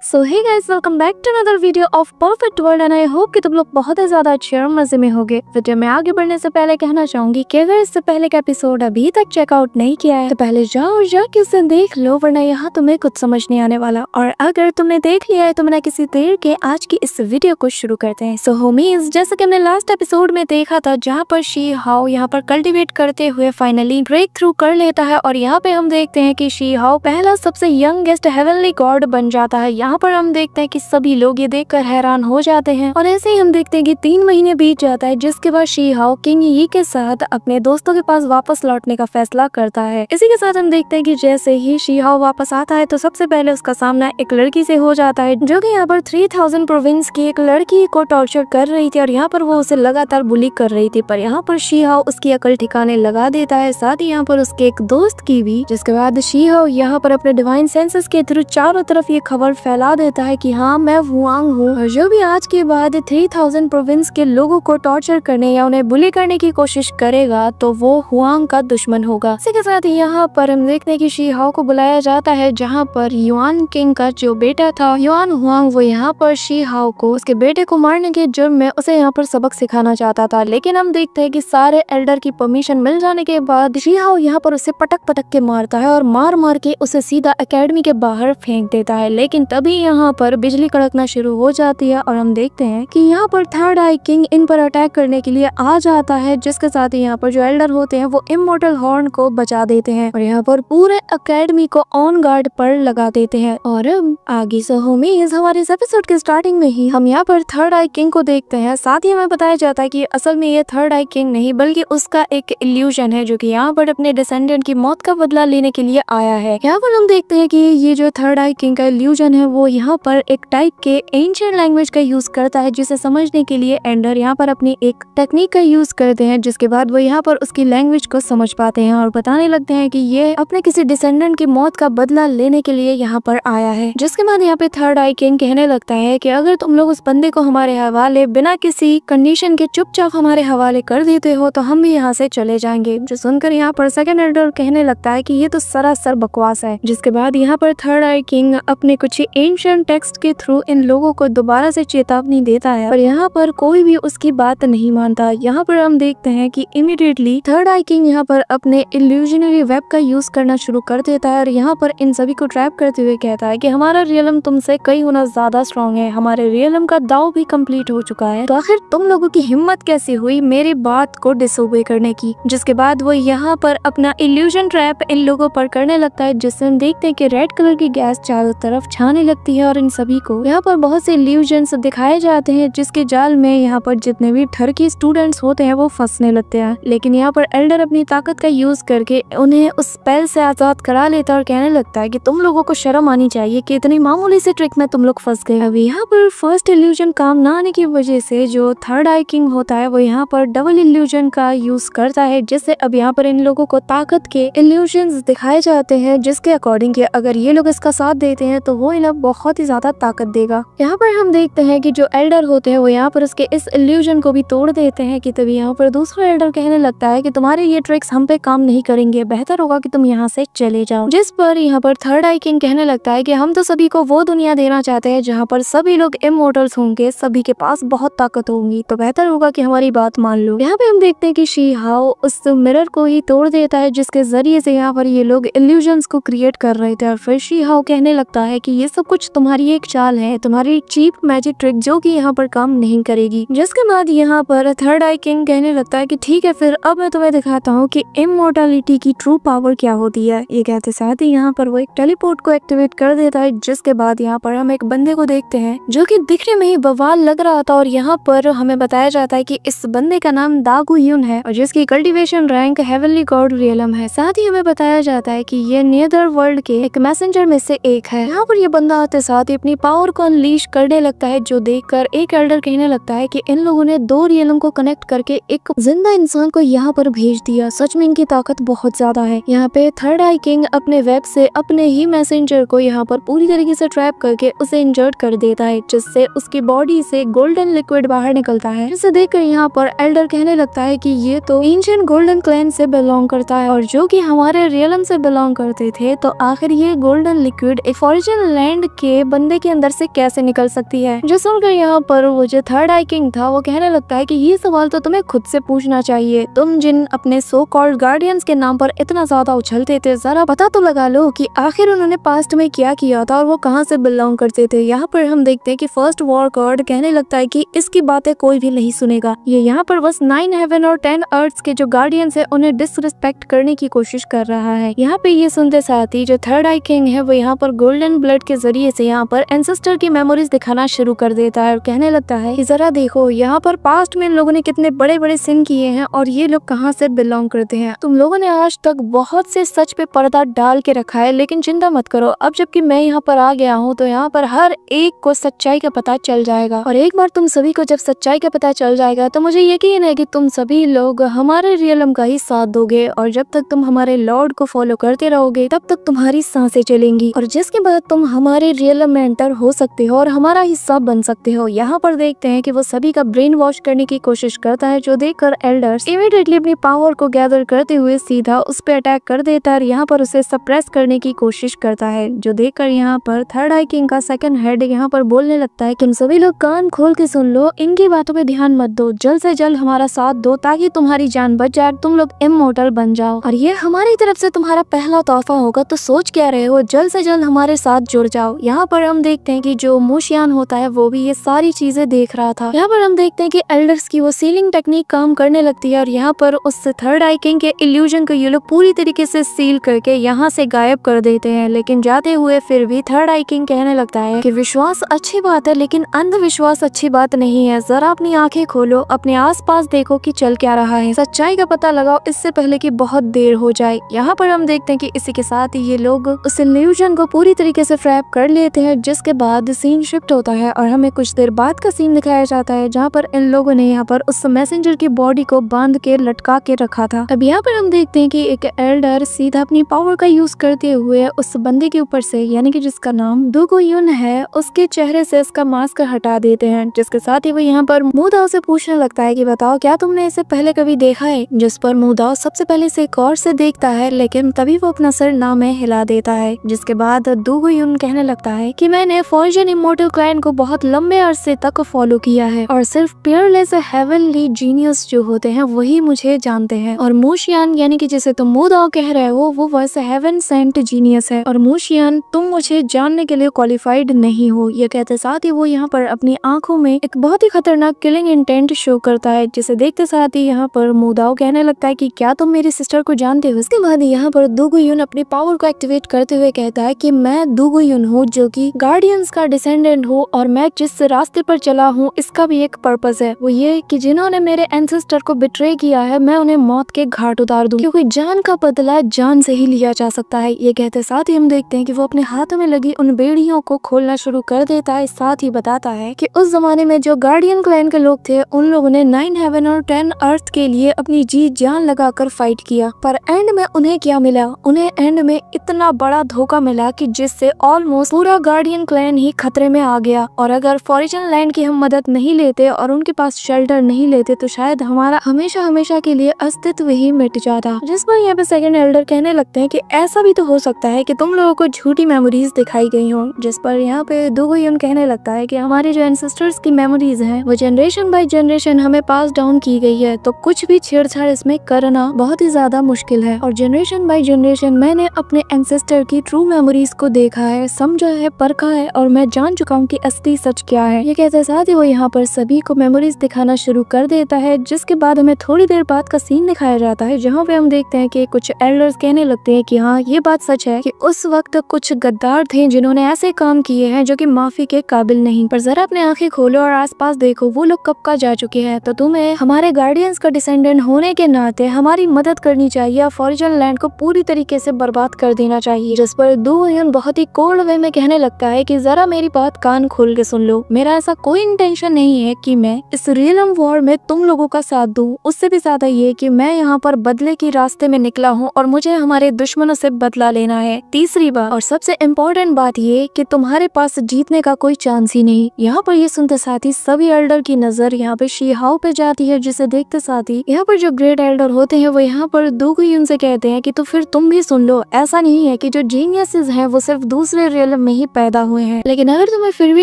So hey guys, welcome back to another video of perfect world and I hope कि तुम लोग बहुत ही ज्यादा अच्छे और मजे में होगे। वीडियो में आगे बढ़ने से पहले कहना चाहूंगी कि अगर इससे पहले का एपिसोड अभी तक चेकआउट नहीं किया है तो पहले जाओ और जाके उसे देख लो, वरना यहाँ तुम्हें कुछ समझ नहीं आने वाला। और अगर तुमने देख लिया है तो बिना किसी देर के आज की इस वीडियो को शुरू करते हैं। सो होमीज, जैसा कि हमने लास्ट एपिसोड में देखा था जहाँ पर शी हाओ यहाँ पर कल्टिवेट करते हुए फाइनली ब्रेक थ्रू कर लेता है और यहाँ पे हम देखते हैं कि शी हाओ पहला सबसे यंगेस्ट हेवनली गॉड बन जाता है। यहाँ पर हम देखते हैं कि सभी लोग ये देखकर हैरान हो जाते हैं और ऐसे ही हम देखते हैं कि 3 महीने बीत जाता है, जिसके बाद शी हाओ किंग यी के साथ अपने दोस्तों के पास वापस लौटने का फैसला करता है। इसी के साथ हम देखते हैं कि जैसे ही शी हाओ वापस आता है तो सबसे पहले उसका सामना एक लड़की से हो जाता है जो कि यहाँ पर 3000 प्रोविंस की एक लड़की को टॉर्चर कर रही थी और यहाँ पर वो उसे लगातार बुली कर रही थी। पर यहाँ पर शी हाओ उसकी अकल ठिकाने लगा देता है, साथ ही यहाँ पर उसके एक दोस्त की भी। जिसके बाद शी हाओ यहाँ पर अपने डिवाइन सेंसेस के थ्रू चारों तरफ ये खबर फैला देता है कि हाँ, मैं हुआंग हूँ और जो भी आज के बाद 3000 प्रोविंस के लोगों को टॉर्चर करने या उन्हें बुली करने की कोशिश करेगा तो वो हुआंग का दुश्मन होगा। इसी के साथ यहाँ पर हम देखते हैं कि शी हाओ को बुलाया जाता है जहाँ पर युआन किंग का जो बेटा था युआन हुआंग, वो यहाँ पर शी हाओ को उसके बेटे को मारने के जुर्म में उसे यहाँ पर सबक सिखाना चाहता था। लेकिन हम देखते हैं कि सारे एल्डर की परमिशन मिल जाने के बाद शी हाओ यहाँ पर उसे पटक पटक के मारता है और मार मार के उसे सीधा एकेडमी के बाहर फेंक देता है। लेकिन तभी यहाँ पर बिजली कड़कना शुरू हो जाती है और हम देखते हैं कि यहाँ पर थर्ड आई किंग इन पर अटैक करने के लिए आ जाता है, जिसके साथ ही यहाँ पर जो एल्डर होते हैं वो इमॉर्टल हॉर्न को बचा देते हैं और यहाँ पर पूरे एकेडमी को ऑन गार्ड पर लगा देते हैं। और आगे से होमीज, हमारे इस एपिसोड के स्टार्टिंग में ही हम यहाँ पर थर्ड आई किंग को देखते हैं। साथ ही हमें बताया जाता है कि असल में ये थर्ड आई किंग नहीं बल्कि उसका एक इल्यूजन है जो कि यहाँ पर अपने डिसेंडेंट की मौत का बदला लेने के लिए आया है। यहाँ पर हम देखते हैं कि ये जो थर्ड आई किंग का इल्यूजन है वो यहाँ पर एक टाइप के एंशिएंट लैंग्वेज का यूज करता है, जिसे समझने के लिए एंडर यहाँ पर अपनी एक टेक्निक का यूज करते हैं, जिसके बाद वो यहाँ पर उसकी लैंग्वेज को समझ पाते हैं और बताने लगते हैं कि ये अपने किसी डिसेंडेंट की मौत का बदला लेने के लिए यहाँ पर आया है। जिसके बाद यहाँ पे थर्ड आई किंग कहने लगता है कि अगर तुम लोग उस बंदे को हमारे हवाले बिना किसी कंडीशन के चुपचाप हमारे हवाले कर देते हो तो हम भी यहाँ से चले जाएंगे। जो सुनकर यहाँ पर सेकंड एल्डर कहने लगता है कि ये तो सरासर बकवास है। जिसके बाद यहाँ पर थर्ड आई किंग अपने कुछ एंशिएंट टेक्स्ट के थ्रू इन लोगों को दोबारा से चेतावनी देता है और यहाँ पर कोई भी उसकी बात नहीं मानता। यहाँ पर हम देखते हैं कि इमीडिएटली थर्ड आई किंग यहाँ पर अपने इल्यूजनरी वेब का यूज करना शुरू कर देता है और यहाँ पर इन सभी को ट्रैप करते हुए कहता है कि हमारा रियलम तुमसे कई गुना ज्यादा स्ट्रॉन्ग है, हमारे रियलम का दाव भी कंप्लीट हो चुका है, तो आखिर तुम लोगों की हिम्मत कैसे हुई मेरी बात को डिसोबे करने की। जिसके बाद वो यहाँ पर अपना इल्यूजन ट्रैप इन लोगों पर करने लगता है, जिससे हम देखते हैं कि रेड कलर की गैस चारों तरफ छाने लगती है और इन सभी को यहाँ पर बहुत से इल्यूजन्स दिखाए जाते हैं, जिसके जाल में यहाँ पर जितने भी ठरकी स्टूडेंट्स होते हैं वो फंसने लगते हैं। लेकिन यहाँ पर एल्डर अपनी ताकत का यूज करके उन्हें उस स्पेल से आजाद करा लेता है और कहने लगता है कि तुम लोगों को शर्म आनी चाहिए कि इतनी मामूली से ट्रिक में तुम लोग फंस गए। अब यहाँ पर फर्स्ट इल्यूजन काम ना आने की वजह से जो थर्ड आई किंग होता है वो यहाँ पर डबल इल्यूजन का यूज करता है, जिससे अब यहाँ पर इन लोगों को ताकत के इल्यूजन्स दिखाए जाते हैं, जिसके अकॉर्डिंग कि अगर ये लोग इसका साथ देते हैं तो वो इन्हें बहुत ही ज्यादा ताकत देगा। यहाँ पर हम देखते हैं कि जो एल्डर होते हैं वो यहाँ पर उसके इस इल्यूजन को भी तोड़ देते हैं कि तभी यहाँ पर दूसरा एल्डर कहने लगता है कि तुम्हारे ये ट्रिक्स हम पे काम नहीं करेंगे, बेहतर होगा कि तुम यहाँ से चले जाओ। जिस पर यहाँ पर थर्ड आई किंग कहने लगता है कि हम तो सभी को वो दुनिया देना चाहते हैं जहाँ पर सभी लोग इमॉर्टल्स होंगे, सभी के पास बहुत ताकत होगी, तो बेहतर होगा कि हमारी बात मान लो। यहाँ पे हम देखते हैं कि शी हाओ उस मिरर को ही तोड़ देता है, जिसके जरिए से यहाँ पर ये लोग इल्यूजन्स को क्रिएट कर रहे थे और फिर शी हाओ कहने लगता है कि ये सब कुछ तुम्हारी एक चाल है, तुम्हारी चीप मैजिक ट्रिक जो कि यहाँ पर काम नहीं करेगी। जिसके बाद यहाँ पर थर्ड आई किंग कहने लगता है कि ठीक है, फिर अब मैं तुम्हें दिखाता हूँ कि इमॉर्टलिटी की ट्रू पावर क्या होती है। ये कहते साथ ही यहाँ पर वो एक टेलीपोर्ट को एक्टिवेट कर देता है। जिसके बाद यहाँ पर हम एक बंदे को देखते हैं जो कि दिखने में ही बवाल लग रहा था और यहाँ पर हमें बताया जाता है कि इस बंदे का नाम दागु यून है और जिसकी cultivation rank heavenly God realm है। साथ ही हमें बताया जाता है कि ये नेदर वर्ल्ड के एक मैसेंजर में से एक है। यहाँ पर ये बंदा आते साथ ही अपनी पावर को अनलीश करने लगता है, जो देखकर एक एल्डर कहने लगता है कि इन लोगों ने 2 रियलम को कनेक्ट करके एक जिंदा इंसान को यहाँ पर भेज दिया, सच में इनकी ताकत बहुत ज्यादा है। यहाँ पे थर्ड आई किंग अपने वेब से अपने ही मैसेंजर को यहाँ पर पूरी तरीके से ट्रैप करके उसे इंजर्ड कर देता है, जिससे उसकी बॉडी से गोल्डन लिक्विड बाहर निकलता है। जिसे देखकर यहाँ पर एल्डर कहने लगता है कि ये तो एंशिएंट गोल्डन क्लैन से बिलोंग करता है और जो कि हमारे रियलम से बिलोंग करते थे, तो आखिर ये गोल्डन लिक्विड एक ओरिजिनल लैंड के बंदे के अंदर से कैसे निकल सकती है। जो सुनकर यहाँ पर वो जो थर्ड आई किंग था वो कहने लगता है कि ये सवाल तो तुम्हें खुद से पूछना चाहिए, तुम जिन अपने सो कॉल्ड गार्डियंस के नाम पर इतना ज्यादा उछलते थे, जरा पता तो लगा लो कि आखिर उन्होंने पास्ट में क्या किया था और वो कहाँ से बिलोंग करते थे। यहाँ पर हम देखते हैं कि फर्स्ट वॉर गॉड कहने लगता है कि इसकी बातें कोई भी नहीं सुनेगा, ये यहाँ पर बस 9 हेवन और 10 अर्थ के जो गार्डियंस है उन्हें डिसरिस्पेक्ट करने की कोशिश कर रहा है। यहाँ पे ये सुनते साथ ही जो थर्ड आई किंग है वो यहाँ पर गोल्डन ब्लड के जरिए से यहाँ पर एंसेस्टर की मेमोरीज दिखाना शुरू कर देता है और कहने लगता है कि जरा देखो यहाँ पर पास्ट में इन लोगों ने कितने बड़े बड़े सिन किए हैं और ये लोग कहाँ से बिलोंग करते हैं। तुम लोगों ने आज तक बहुत से सच पे पर्दा डाल के रखा है, लेकिन चिंता मत करो, अब जबकि मैं यहाँ पर आ गया हूँ तो यहाँ पर हर एक को सच्चाई का पता चल जाएगा। और एक बार तुम सभी को जब सच्चाई का पता चल जाएगा तो मुझे यकीन है कि तुम सभी लोग हमारे रियलम का ही साथ दोगे, और जब तक तुम हमारे लॉर्ड को फॉलो करते रहोगे तब तक तुम्हारी सांसें चलेंगी, और जिसके बाद तुम हमारे रियलम में एंटर हो सकते हो और हमारा हिस्सा बन सकते हो। यहाँ पर देखते हैं कि वो सभी का ब्रेन वॉश करने की कोशिश करता है, जो देखकर एल्डर्स इमीडिएटली अपनी पावर को गैदर करते हुए सीधा उस पे अटैक कर देता है और यहाँ पर उसे सप्रेस करने की कोशिश करता है। जो देखकर यहाँ पर थर्ड आई किंग का सेकंड हेड यहाँ पर बोलने लगता है कि तुम सभी लोग कान खोल के सुन लो, इनकी बातों पे ध्यान मत दो, जल्द से जल्द हमारा साथ दो ताकि तुम्हारी जान बच जाए, तुम लोग इमोर्टल बन जाओ, और ये हमारी तरफ से तुम्हारा पहला तोहफा होगा, तो सोच क्या रहे हो, जल्द से जल्द हमारे साथ जुड़ जाओ। यहाँ पर हम देखते हैं कि जो मोशियान होता है वो भी ये सारी चीजें देख रहा था। यहाँ पर हम देखते हैं कि एल्डर्स की वो सीलिंग टेक्निक काम करने लगती है और यहाँ पर उस थर्ड आई किंग के इल्यूजन को ये लोग पूरी तरीके से सील करके यहाँ से गायब कर देते हैं। लेकिन जाते हुए फिर भी थर्ड आई किंग कहने लगता है कि विश्वास अच्छी बात है लेकिन अंधविश्वास अच्छी बात नहीं है, जरा अपनी आंखें खोलो, अपने आसपास देखो कि चल क्या रहा है, सच्चाई का पता लगाओ इससे पहले कि बहुत देर हो जाए। यहाँ पर हम देखते हैं कि इसी के साथ ही ये लोग उस इल्यूजन को पूरी तरीके से फ्रैप कर लेते हैं, जिसके बाद सीन शिफ्ट होता है और हमें कुछ देर बाद का सीन दिखाया जाता है जहाँ पर इन लोगों ने यहाँ पर उस मैसेंजर की बॉडी को बांध के लटका के रखा था। अब यहाँ पर हम देखते हैं कि एक एल्डर सीधा अपनी पावर का यूज करते हुए उस बंदे के ऊपर से, यानी कि जिसका नाम डूगो युन है, उसके चेहरे से इसका मास्क हटा देते हैं, जिसके साथ ही वो यहाँ पर मुदाओ से पूछने लगता है कि बताओ क्या तुमने इसे पहले कभी देखा है। जिस पर मुदाओ सबसे पहले से गौर से देखता है लेकिन तभी वो अपना सर ना में हिला देता है, जिसके बाद डूगो युन कहने लगता है कि मैंने फॉर्जन इमोर्टल क्लैन को बहुत लंबे अरसे तक फॉलो किया है और सिर्फ पियरलेस हेवनली जीनियस जो होते हैं वही मुझे जानते हैं, और मोशियान यानी कि जिसे तुम मुदाओ कह रहे हो वो वैसे हेवन सेंट जीनियस है, और मोशियान तुम मुझे जानने के लिए क्वालिफाइड नहीं हो। ये कहते साथ ही वो यहाँ पर अपनी आंखों में एक बहुत ही खतरनाक किलिंग इंटेंट शो करता है, जिसे देखते साथ ही यहाँ पर मुदाओ कहने लगता है कि क्या तुम मेरी सिस्टर को जानते हो। इसके बाद यहाँ पर डूगो युन अपनी पावर को एक्टिवेट करते हुए कहता है कि मैं डूगो युन हूँ जो कि गार्डियंस का डिसेंडेंट हूँ, और मैं जिस रास्ते पर चला हूँ इसका भी एक पर्पस है, वो ये कि जिन्होंने मेरे एंसेस्टर को बिट्रे किया है मैं उन्हें मौत के घाट उतार दूं, क्योंकि जान का बदला जान से ही लिया जा सकता है। ये कहते साथ ही हम देखते हैं कि वो अपने हाथों में लगी उन बेड़ियों को खोलना शुरू कर देता है, साथ ही बताता है कि उस जमाने में जो गार्डियन क्लैन के लोग थे उन लोगों ने 9 हेवन और 10 अर्थ के लिए अपनी जी जान लगाकर फाइट किया, पर एंड में उन्हें क्या मिला, उन्हें एंड में इतना बड़ा धोखा मिला कि जिससे ऑलमोस्ट पूरा गार्डियन क्लैन ही खतरे में आ गया, और अगर फॉरिजन लैंड की हम मदद नहीं लेते और उनके पास शेल्टर नहीं लेते तो शायद हमारा हमेशा हमेशा के लिए अस्तित्व ही मिट जाता। जिस पर यहाँ पे सेकंड एल्डर कहने लगते हैं कि ऐसा भी तो हो सकता है कि तुम लोगों को झूठी मेमोरीज दिखाई गई हो, जिस पर यहाँ पे डूगो युन कहने लगता है कि हमारे जो एंसेस्टर्स की मेमोरीज हैं वो जनरेशन बाय जनरेशन हमें पास डाउन की गई है, तो कुछ भी छेड़छाड़ इसमें करना बहुत ही ज्यादा मुश्किल है, और जनरेशन बाय जनरेशन मैंने अपने एंसेस्टर की ट्रू मेमोरीज को देखा है, समझा है, परखा है, और मैं जान चुका हूँ कि असली सच क्या है। ये कहते साथ ही वो यहाँ पर सभी को मेमोरीज दिखाना शुरू कर देता है, जिसके बाद हमें थोड़ी देर बाद का सीन दिखाया जाता है जहाँ पे हम देखते हैं कि कुछ एल्डर्स कहने लगते हैं कि हाँ ये बात सच है कि उस वक्त कुछ गद्दार थे जिन्होंने ऐसे काम किए हैं जो कि माफी के काबिल नहीं, पर जरा अपने आंखें खोलो और आसपास देखो वो लोग कब का जा चुके हैं, तो तुम्हें हमारे गार्डियंस का डिसेंडेंट होने के नाते हमारी मदद करनी चाहिए, फॉरिजन लैंड को पूरी तरीके से बर्बाद कर देना चाहिए। जिस पर डूगो युन बहुत ही कोल्ड वे में कहने लगता है कि जरा मेरी बात कान खोल के सुन लो, मेरा ऐसा कोई इंटेंशन नहीं है कि मैं इस रियलम वॉर में तुम लोगों का साथ दूं, उससे भी ज्यादा ये कि मैं यहाँ पर बदले की रास्ते में निकला हूँ और मुझे हमारे दुश्मनों से बदला लेना है। तीसरी बात और सबसे इम्पोर्टेंट बात ये कि तुम्हारे पास जीतने का कोई चांस ही नहीं। यहाँ पर ये सुनते साथ ही सभी एल्डर की नजर यहाँ पे शीहाओ पे जाती है, जिसे देखते साथ ही यहाँ पर जो ग्रेट एल्डर होते हैं वो यहाँ पर डूगो युन से कहते हैं कि तो फिर तुम भी सुन लो, ऐसा नहीं है कि जो जीनियसेस हैं वो सिर्फ दूसरे रियलम सिस्टम में ही पैदा हुए हैं, लेकिन अगर तुम्हें फिर भी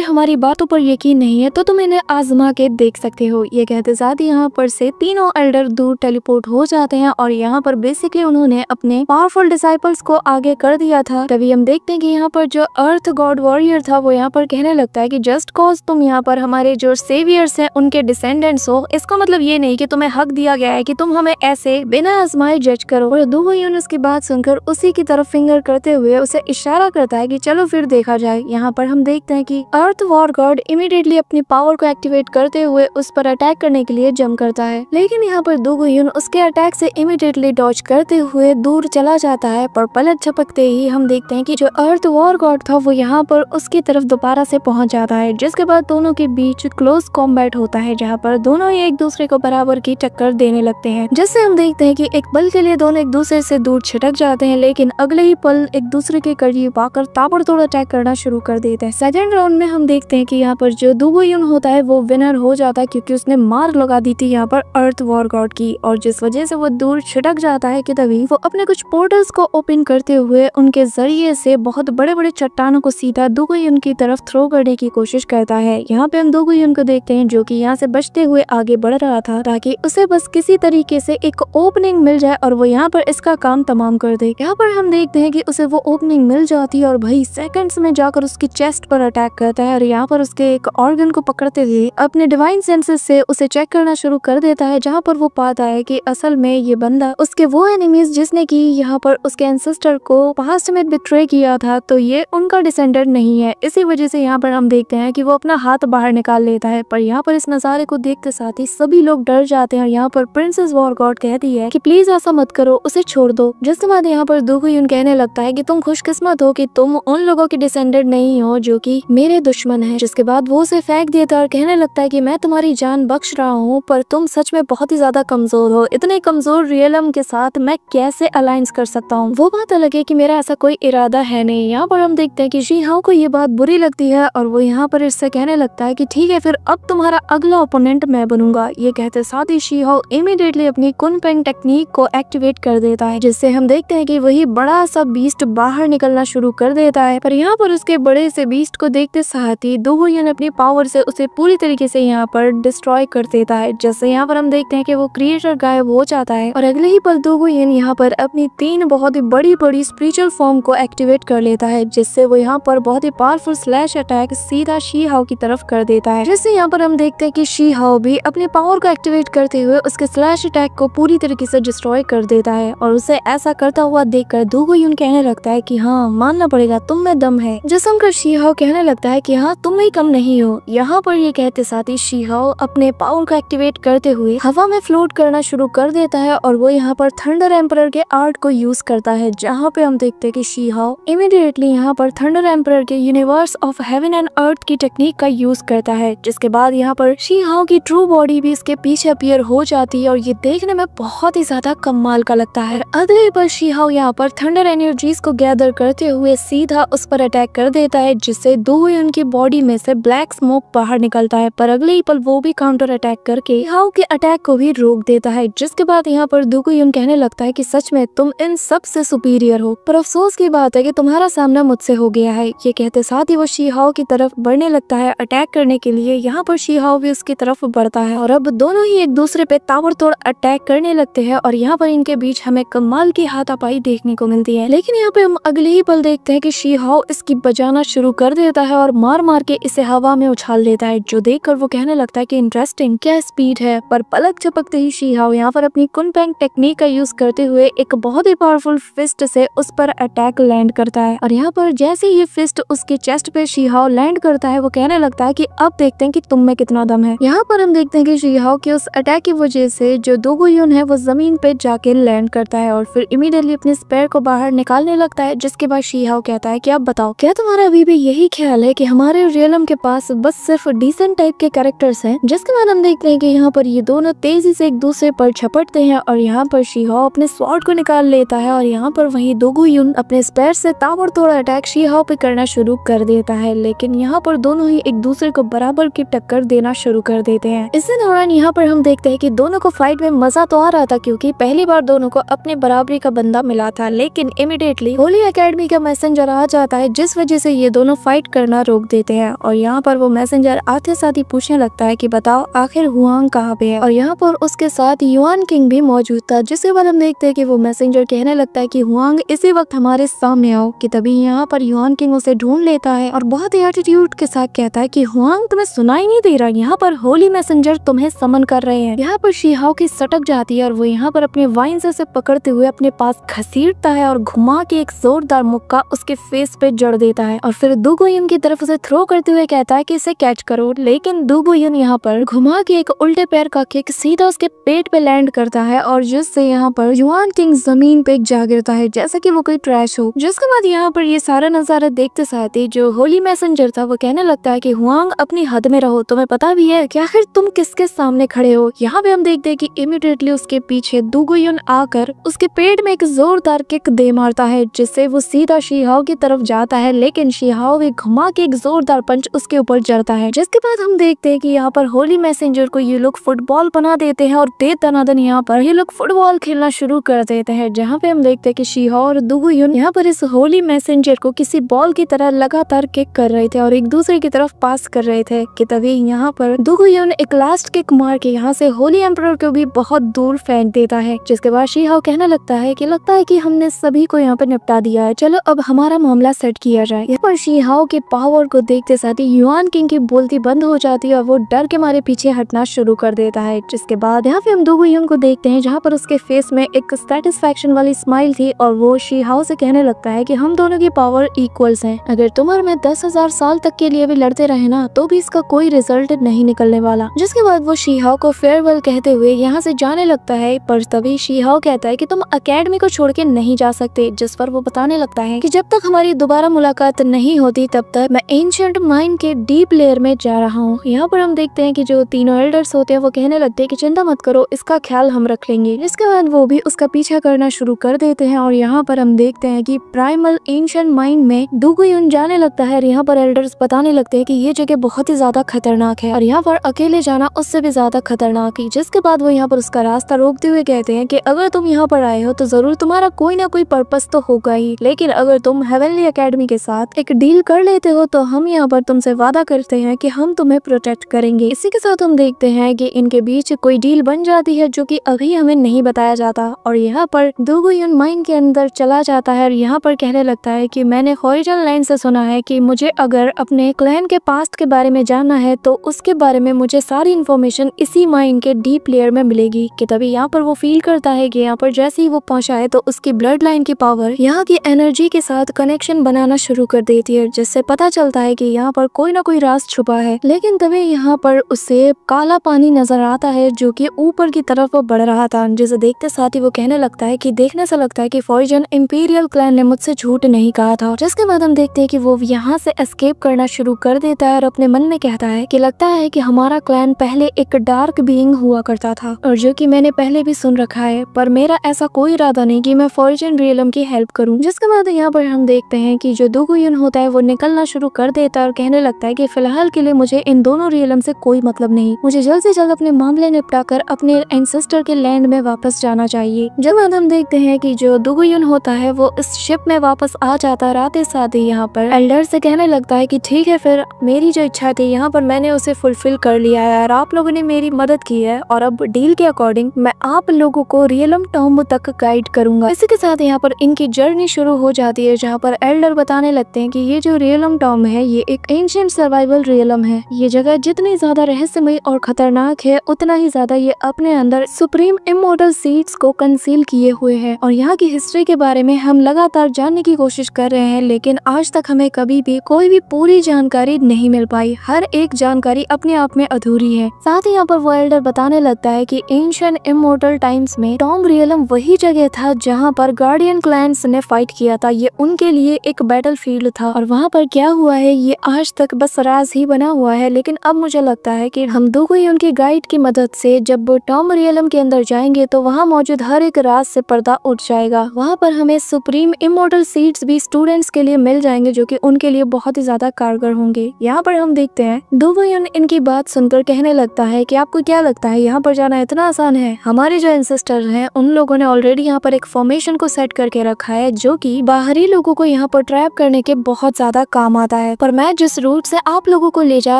हमारी बातों पर यकीन नहीं है तो तुम इन्हें आजमा के देख सकते हो। ये कहते साथ ही यहाँ पर से तीनों एल्डर दूर टेलीपोर्ट हो जाते हैं और यहाँ पर बेसिकली उन्होंने अपने पावरफुल डिसाइपल्स को आगे कर दिया था। तभी हम देखते हैं कि यहाँ पर जो अर्थ गॉड वॉरियर था वो यहाँ पर कहने लगता है कि जस्ट कॉज तुम यहाँ पर हमारे जो सेवियर्स हैं उनके डिसेंडेंट्स हो, इसका मतलब ये नहीं कि तुम्हें हक दिया गया है कि तुम हमें ऐसे बिना आजमाए जज करो। और दो यूनुस की बात सुनकर उसी की तरफ फिंगर करते हुए उसे इशारा करता है कि चलो फिर देखा जाए। यहाँ पर हम देखते हैं कि अर्थ वॉर गॉड इमीडिएटली अपनी पावर को एक्टिवेट करते हुए उस पर अटैक करने के लिए जंप करता है, लेकिन यहाँ पर दो यून उसके अटैक से इमीडिएटली डॉज करते हुए दूर चला जाता है। पर पलक झपकते ही हम देखते हैं कि जो अर्थ वॉर गॉड था वो यहाँ पर उसकी तरफ दोबारा से पहुंच जाता है, जिसके बाद दोनों के बीच क्लोज कॉम्बैट होता है जहाँ पर दोनों ही एक दूसरे को बराबर की टक्कर देने लगते हैं, जिससे हम देखते हैं कि एक पल के लिए दोनों एक दूसरे से दूर छिटक जाते हैं, लेकिन अगले ही पल एक दूसरे के करीब आकर ताबड़तोड़ अटैक करना शुरू कर देते हैं। सेकंड राउंड में हम देखते हैं कि यहाँ पर जो दो यून होता है वो विनर हो जाता है, क्योंकि उसने मार लगा दी थी यहाँ पर अर्थ वॉर गॉड की, और जिस वजह से वो दूर छिटक जाता है कि तभी वो अपने कुछ पोर्टल्स को ओपन करते हुए उनके जरिए से बहुत बड़े बड़े चट्टानों को सीधा दो यून की तरफ थ्रो करने की कोशिश करता है। यहाँ पे हम दो यून को देखते हैं जो कि यहाँ से बचते हुए आगे बढ़ रहा था ताकि उसे बस किसी तरीके से एक ओपनिंग मिल जाए और वो यहाँ पर इसका काम तमाम कर दे। यहाँ पर हम देखते हैं कि उसे वो ओपनिंग मिल जाती है और भाई सेकंड्स में जाकर उसकी चेस्ट पर अटैक करता है और यहाँ पर उसके एक ऑर्गन को पकड़ते हुए अपने डिवाइन सेंसेस से उसे चेक करना शुरू कर देता है, जहाँ पर वो पाता है कि असल में ये बंदा उसके वो एनिमीज जिसने की यहाँ पर उसके एंसेस्टर को पास्ट में बिट्रे किया था, तो ये उनका डिसेंडेंट नहीं है। इसी वजह से यहाँ पर हम देखते हैं कि वो अपना हाथ बाहर निकाल लेता है। पर यहाँ पर इस नजारे को देखते साथ ही सभी लोग डर जाते हैं और यहाँ पर प्रिंसेस वॉर गॉड कहती है कि प्लीज ऐसा मत करो, उसे छोड़ दो। जिसके बाद यहाँ पर दो यून कहने लगता है कि तुम खुशकिस्मत हो कि तुम उन लोगों के डिसेंडेंट नहीं हो जो कि मेरे दुश्मन है। जिसके बाद वो उसे फेंक देता है और कहने लगता है कि मैं तुम्हारी जान बख्श रहा हूँ, पर तुम सच में बहुत ही ज्यादा कमजोर हो। इतने कमजोर रियलम के साथ मैं कैसे अलायंस कर सकता हूँ? वो बात अलग है कि मेरा ऐसा कोई इरादा है नहीं। यहाँ पर हम देखते हैं कि शी हाओ को ये बात बुरी लगती है और वो यहाँ पर इससे कहने लगता है कि ठीक है फिर अब तुम्हारा अगला ओपोनेंट मैं बनूंगा। ये कहते साथ ही शी हाओ इमीडिएटली अपनी कुनपेंग टेक्निक को एक्टिवेट कर देता है, जिससे हम देखते हैं कि वही बड़ा सा बीस्ट बाहर निकलना शुरू कर देता है। पर यहाँ पर उसके बड़े से बीस्ट को देखते साथ ही दो यून अपनी पावर से उसे पूरी तरीके से यहाँ पर डिस्ट्रॉय कर देता है, जैसे यहाँ पर हम देखते हैं कि वो क्रिएटर गायब हो जाता है और अगले ही पल दो यून यहाँ पर अपनी तीन बहुत ही बड़ी बड़ी स्पिरिचुअल फॉर्म को एक्टिवेट कर लेता है, जिससे वो यहाँ पर बहुत ही पावरफुल स्लैश अटैक सीधा शी हाओ की तरफ कर देता है। जिससे यहाँ पर हम देखते हैं कि शी हाओ भी अपने पावर को एक्टिवेट करते हुए उसके स्लैश अटैक को पूरी तरीके से डिस्ट्रॉय कर देता है और उसे ऐसा करता हुआ देखकर दो यून कहने लगता है कि हाँ मानना पड़ेगा तुम में दम है। जो सुनकर शी हाओ कहने लगता है कि हाँ तुम ही कम नहीं हो। यहाँ पर ये कहते साथ ही शी हाओ अपने पावर को एक्टिवेट करते हुए हवा में फ्लोट करना शुरू कर देता है और वो यहाँ पर थंडर एम्परर के आर्ट को यूज करता है, जहाँ पे हम देखते हैं कि शी हाओ इमीडिएटली यहाँ पर थंडर एम्परर के universe of heaven and earth की टेक्निक का यूज करता है। जिसके बाद यहाँ पर शी हाओ की ट्रू बॉडी भी इसके पीछे अपीयर हो जाती है और ये देखने में बहुत ही ज्यादा कमाल का लगता है। अगले पर शी हाओ यहाँ पर थंडर एनर्जीज को गैदर करते हुए सीधा उस पर अटैक कर देता है, जिससे दो उनकी बॉडी में से ब्लैक स्मोक बाहर निकलता है। पर अगले ही पल वो भी काउंटर अटैक करके हाओ के अटैक को भी रोक देता है। जिसके बाद यहाँ पर दो यून कहने लगता है कि सच में तुम इन सब से सुपीरियर हो, पर अफसोस की बात है कि तुम्हारा सामना मुझसे हो गया है। ये कहते साथ ही वो शी हाओ की तरफ बढ़ने लगता है अटैक करने के लिए। यहाँ पर शी हाओ भी उसकी तरफ बढ़ता है और अब दोनों ही एक दूसरे पे ताबड़तोड़ अटैक करने लगते हैं और यहाँ पर इनके बीच हमें कमाल की हाथापाई देखने को मिलती है। लेकिन यहाँ पे हम अगले ही पल देखते हैं कि शी हाओ इसकी बजाना शुरू कर देता है और मार मार के इसे हवा में उछाल देता है, जो देखकर वो कहने लगता है कि इंटरेस्टिंग क्या स्पीड है। पर पलक झपकते ही शी हाओ यहाँ पर अपनी कुनपेंग टेक्निक का यूज करते हुए एक बहुत ही पावरफुल फिस्ट से उस पर अटैक लैंड करता है और यहाँ पर जैसे ये फिस्ट उसके चेस्ट पे शी हाओ लैंड करता है वो कहने लगता है कि अब देखते हैं कि तुम में कितना दम है। यहाँ पर हम देखते हैं कि शी हाओ के उस अटैक की वजह से जो दो यून है वो जमीन पे जाके लैंड करता है और फिर इमीडिएटली अपने स्पेयर को बाहर निकालने लगता है। जिसके बाद शी हाओ कहता है कि अब बताओ क्या तुम्हारा अभी भी यही ख्याल है कि हमारे रियलम के पास बस सिर्फ डिसेंट टाइप के कैरेक्टर्स हैं। जिसके बाद हम देखते हैं कि यहाँ पर ये दोनों तेजी से एक दूसरे पर झपटते हैं और यहाँ पर शी हाओ अपने स्वॉर्ड को निकाल लेता है और यहाँ पर वही दो यून अपने स्पेयर से ताबड़तोड़ अटैक शी हाओ पे करना शुरू कर देता है। लेकिन यहाँ पर दोनों ही एक दूसरे को बराबर की टक्कर देना शुरू कर देते हैं। इसी दौरान यहाँ पर हम देखते हैं कि दोनों को फाइट में मजा तो आ रहा था क्योंकि पहली बार दोनों को अपने बराबरी का बंदा मिला था, लेकिन इमीडिएटली होली एकेडमी का मैसेंजर आ जाता है है, जिस वजह से ये दोनों फाइट करना रोक देते हैं। और यहाँ पर वो मैसेंजर आते साथ ही पूछने लगता है कि बताओ आखिर हुआंग कहाँ पे है। और यहाँ पर उसके साथ युआन किंग भी मौजूद था, जिसके बाद हम देखते हैं कि वो मैसेंजर कहने लगता है कि हुआंग इसी वक्त हमारे सामने आओ। कि तभी यहाँ पर युआन किंग उसे ढूंढ लेता है और बहुत ही एटीट्यूड के साथ कहता है कि हुआंग तुम्हें सुनाई नहीं दे रहा, यहाँ पर होली मैसेंजर तुम्हें समन कर रहे हैं। यहाँ पर शीहाओ की सटक जाती है और वो यहाँ पर अपने वाइन से उसे पकड़ते हुए अपने पास घसीटता है और घुमा के एक जोरदार मुक्का उसके फेस पे जड़ देता है। और फिर दु गुयन की तरफ उसे थ्रो करते हुए कहता है कि इसे कैच करो, लेकिन दु गुयन यहाँ पर घुमा के एक उल्टे पैर का किक सीधा उसके पेट पे लैंड करता है और जिससे यहाँ पर युआन किंग जमीन पे जा गिरता है जैसा कि वो कोई ट्रैश हो। जिसके बाद यहाँ पर ये सारा नजारा देखते साथ ही जो होली मैसेंजर था वो कहने लगता है कि हुआंग अपनी हद में रहो, तुम्हें पता भी है कि आखिर तुम किसके सामने खड़े हो। यहाँ पे हम देखते हैं कि इमीडिएटली उसके पीछे दु गुयन आकर उसके पेट में एक जोरदार किक दे मारता है, जिससे वो सीधा शीहाओ की तरफ जाता है, लेकिन शीहाओ भी घुमा के एक जोरदार पंच उसके ऊपर जड़ता है। जिसके बाद हम देखते हैं कि यहाँ पर होली मैसेंजर को ये लोग फुटबॉल बना देते हैं और दे दनादन यहाँ पर ये लोग फुटबॉल खेलना शुरू कर देते हैं। जहाँ पे हम देखते हैं कि शीहाओ और दु गुयन यहाँ पर इस होली मैसेंजर को किसी बॉल की तरह लगातार किक कर रहे थे और एक दूसरे की तरफ पास कर रहे थे। कि तभी यहाँ पर दु गुयन एक लास्ट किक मार के यहाँ से होली एम्परर को भी बहुत दूर फेंक देता है। जिसके बाद शीहाओ कहने लगता है कि हमने सभी को यहाँ पर निपटा दिया है, चलो अब हमारा मामला सेट किया जाए। यहाँ पर शीहाओ के पावर को देखते साथ ही युआन किंग की बोलती बंद हो जाती है और वो डर के मारे पीछे हटना शुरू कर देता है। जिसके बाद यहाँ पे हम दु गुयन को देखते हैं जहाँ पर उसके फेस में एक सेटिस्फैक्शन वाली स्माइल थी और वो शीहाओ से कहने लगता है कि हम दोनों की पावर इक्वल्स हैं। अगर तुम और मैं 10,000 साल तक के लिए भी लड़ते रहे ना तो भी इसका कोई रिजल्ट नहीं निकलने वाला। जिसके बाद वो शीहाओ को फेयरवेल कहते हुए यहाँ से जाने लगता है, पर तभी शीहाओ कहता है कि तुम अकेडमी को छोड़ के नहीं जा सकते। जिस पर वो बताने लगता है कि जब तक हमारी दोबारा मुलाकात नहीं होती तब तक मैं एंशिएंट माइंड के डीप लेयर में जा रहा हूँ। यहाँ पर हम देखते हैं कि जो तीनों एल्डर्स होते हैं वो कहने लगते हैं कि चिंता मत करो, इसका ख्याल हम रख लेंगे। इसके बाद वो भी उसका पीछा करना शुरू कर देते हैं और यहाँ पर हम देखते हैं कि प्राइमल एंशिएंट माइंड में दु गुयन जाने लगता है। यहाँ पर एल्डर्स बताने लगते हैं कि ये जगह बहुत ही ज्यादा खतरनाक है और यहाँ पर अकेले जाना उससे भी ज्यादा खतरनाक है। जिसके बाद वो यहाँ पर उसका रास्ता रोकते हुए कहते हैं कि अगर तुम यहाँ पर आए हो तो जरूर तुम्हारा कोई ना कोई पर्पस तो होगा ही, लेकिन अगर तुम हेवनली एकेडमी के साथ एक डील कर लेते हो तो हम यहाँ पर तुमसे वादा करते हैं कि हम तुम्हें प्रोटेक्ट करेंगे। इसी के साथ हम देखते हैं कि इनके बीच कोई डील बन जाती है जो कि अभी हमें नहीं बताया जाता। और यहाँ पर दु गुयन माइंड के अंदर चला जाता है और यहाँ पर कहने लगता है कि मैंने हॉरिजन लाइन से सुना है कि मुझे अगर अपने क्लैन के पास्ट के बारे में जानना है तो उसके बारे में मुझे सारी इन्फॉर्मेशन इसी माइंड के डीप लेयर में मिलेगी। कि तभी यहाँ पर वो फील करता है कि यहाँ पर जैसे ही वो पहुंचा है तो उसकी ब्लड लाइन की पावर यहाँ की एनर्जी के साथ कनेक्शन बनाना शुरू कर देती है, जिससे पता चलता है कि यहाँ पर कोई ना कोई राज छुपा है। लेकिन तभी यहाँ पर उसे काला पानी नजर आता है जो कि ऊपर की तरफ बढ़ रहा था, जिसे देखते साथ ही वो कहने लगता है कि देखने से लगता है कि फॉरिजन इंपीरियल क्लैन ने मुझसे झूठ नहीं कहा था। जिसके बाद हम देखते हैं कि वो यहाँ से एस्केप करना शुरू कर देता है और अपने मन में कहता है कि लगता है कि हमारा क्लैन पहले एक डार्क बीइंग हुआ करता था और जो कि मैंने पहले भी सुन रखा है, पर मेरा ऐसा कोई इरादा नहीं कि मैं फॉरिजन रियलम की हेल्प करूं। जिसके बाद यहाँ पर हम देखते हैं कि जो दु गुयन होता है वो निकलना शुरू कर देता है और कहने लगता है कि फिलहाल के लिए मुझे इन दोनों रियलम से कोई मतलब नहीं, मुझे जल्द से जल्द अपने मामले निपटा कर अपने एंसेस्टर के लैंड में वापस जाना चाहिए। जब हम देखते हैं कि जो दु गुयन होता है वो इस शिप में वापस आ जाता है, आते साथ ही यहाँ पर एल्डर से कहने लगता है कि ठीक है, फिर मेरी जो इच्छा थी यहाँ पर मैंने उसे फुलफिल कर लिया है और आप लोगों ने मेरी मदद की है और अब डील के अकॉर्डिंग मैं आप लोगों को रियलम टॉम्ब तक गाइड करूंगा। इसी के साथ यहाँ पर इनकी जर्नी शुरू हो जाती है जहाँ पर एल्डर बताने लगते हैं कि ये जो रियलम टॉम्ब है ये एक एंशिएंट सर्वाइवल रियलम है। ये जगह जितनी ज्यादा रहस्यमय और खतरनाक है उतना ही ज्यादा ये अपने अंदर सुप्रीम इमोर्टल सीड्स को कंसील किए हुए है और यहाँ की हिस्ट्री के बारे में हम लगातार जानने की कोशिश कर रहे हैं, लेकिन आज तक हमें कभी भी कोई भी पूरी जानकारी नहीं मिल पाई। हर एक जानकारी अपने आप में अधूरी है। साथ ही यहाँ पर वो एल्डर बताने लगता है कि एंशिएंट इमोर्टल टाइम्स में टॉम्ब रियलम वही जगह था जहाँ पर गार्डियन क्लैंस ने फाइट किया था। ये उनके लिए एक बैटल फील्ड था और वहाँ पर क्या हुआ है ये आज तक बस राज ही बना हुआ है। लेकिन अब मुझे लगता है कि हम दो कोई उनकी गाइड की मदद से जब टॉम्ब रियलम के अंदर जाएंगे तो वहाँ मौजूद हर एक राज से पर्दा उठ जाएगा। वहाँ पर हमें सुप्रीम इमोर्टल सीड्स भी स्टूडेंट्स के लिए मिल जाएंगे जो कि उनके लिए बहुत ही ज्यादा कारगर होंगे। यहाँ पर हम देखते हैं दु गुयन इनकी बात सुनकर कहने लगता है कि आपको क्या लगता है यहाँ पर जाना इतना आसान है? हमारे जो एंसेस्टर हैं उन लोगों ने ऑलरेडी यहाँ पर एक फॉर्मेशन को सेट करके रखा है जो कि बाहरी लोगों को यहाँ पर ट्रैप करने के बहुत ज्यादा काम आता है। पर मैं जिस रूट से आप लोगों को ले जा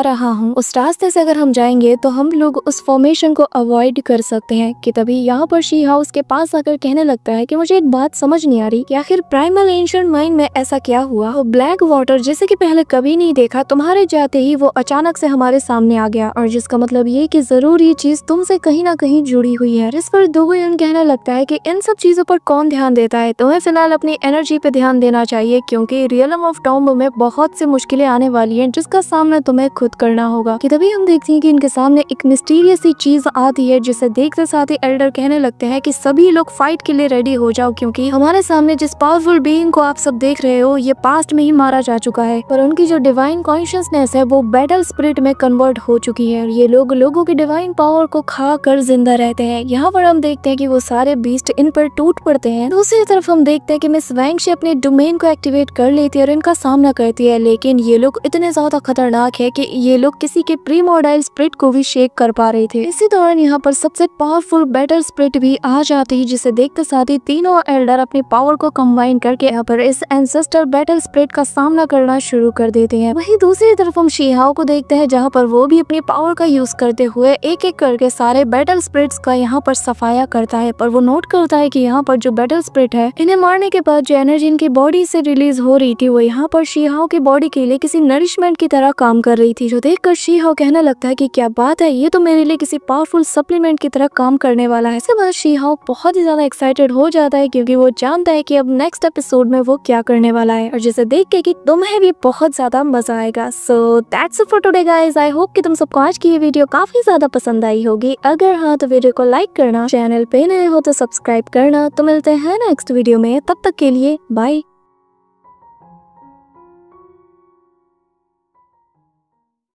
रहा हूँ उस रास्ते से अगर हम जाएंगे तो हम लोग उस फॉर्मेशन को अवॉइड कर सकते हैं। कि तभी यहाँ पर शी हाउ उसके पास आकर कहने लगता है कि मुझे एक बात समझ नहीं आ रही कि आखिर प्राइमल एंशिएंट माइन में ऐसा क्या हुआ। वो ब्लैक वाटर जैसे कि पहले कभी नहीं देखा, तुम्हारे जाते ही वो अचानक से हमारे सामने आ गया, और जिसका मतलब ये कि जरूर ये चीज तुमसे कहीं ना कहीं जुड़ी हुई है। इस पर दोगोयन कहने लगता है कि इन सब चीजों पर कौन ध्यान देता है, तुम्हें फिलहाल अपनी एनर्जी पे ध्यान देना चाहिए, क्योंकि रियलम ऑफ टॉम्ब में बहुत से मुश्किलें आने वाली हैं जिसका सामना तुम्हें खुद करना होगा। कि तभी हम देखते हैं कि इनके सामने एक मिस्टीरियस सी चीज आती है, जिसे देखते साथ ही एल्डर कहने लगते हैं कि सभी लोग फाइट के लिए रेडी हो जाओ, क्योंकि हमारे सामने जिस पावरफुल बीइंग को आप सब देख रहे हो ये पास्ट में ही मारा जा चुका है, पर उनकी जो डिवाइन कॉन्शियसनेस है वो बैटल स्पिरिट में कन्वर्ट हो चुकी है। ये लोग लोगों की डिवाइन पावर को खा कर जिंदा रहते हैं। यहाँ पर हम देखते हैं कि वो सारे बीस्ट इन पर टूट पड़ते हैं। दूसरी तरफ हम देखते हैं कि मिस वैंगशी अपने डोमेन को एक्टिवेट कर लेती है और इनका सामना करती है, लेकिन ये लोग इतने ज्यादा खतरनाक है कि ये लोग किसी के प्रीमोर्टाइल स्पिरिट को भी शेक कर पा रहे थे। इसी दौरान यहाँ पर सबसे पावरफुल बैटल स्पिरिट भी आ जाती है, जिसे देखते साथ ही तीनों एल्डर अपनी पावर को कंबाइन करके यहाँ पर इस एंसेस्टर बैटल स्पिरिट का सामना करना शुरू कर देते हैं। वहीं दूसरी तरफ हम शी हाउ को देखते हैं, जहाँ पर वो भी अपनी पावर का यूज करते हुए एक एक करके सारे बैटल स्पिरिट्स का यहाँ पर सफाया करता है। पर वो नोट करता है कि यहाँ पर जो बैटल स्पिरिट है, इन्हें मारने के बाद जो एनर्जी इनकी बॉडी से रिलीज हो रही थी वो यहाँ पर शी हाउ की बॉडी के लिए किसी नरिशमेंट की तरह काम कर रही थी, जो देखकर शी हाउ कहने लगता है कि क्या बात है, ये तो मेरे लिए किसी पावरफुल सप्लीमेंट की तरह काम करने वाला है। इसके बाद शी हाउ बहुत ही ज्यादा एक्साइटेड हो जाता है, क्योंकि वो जानता है कि अब नेक्स्ट एपिसोड में वो क्या करने वाला है, और जिसे देख के कि तुम्हें भी बहुत ज्यादा मजा आएगा। So that's it for today guys. I hope कि तुम सबको आज की ये वीडियो काफी ज्यादा पसंद आई होगी। अगर हाँ तो वीडियो को लाइक करना, चैनल पे नए हो तो सब्सक्राइब करना। तो मिलते हैं नेक्स्ट वीडियो में, तब तक के लिए बाय।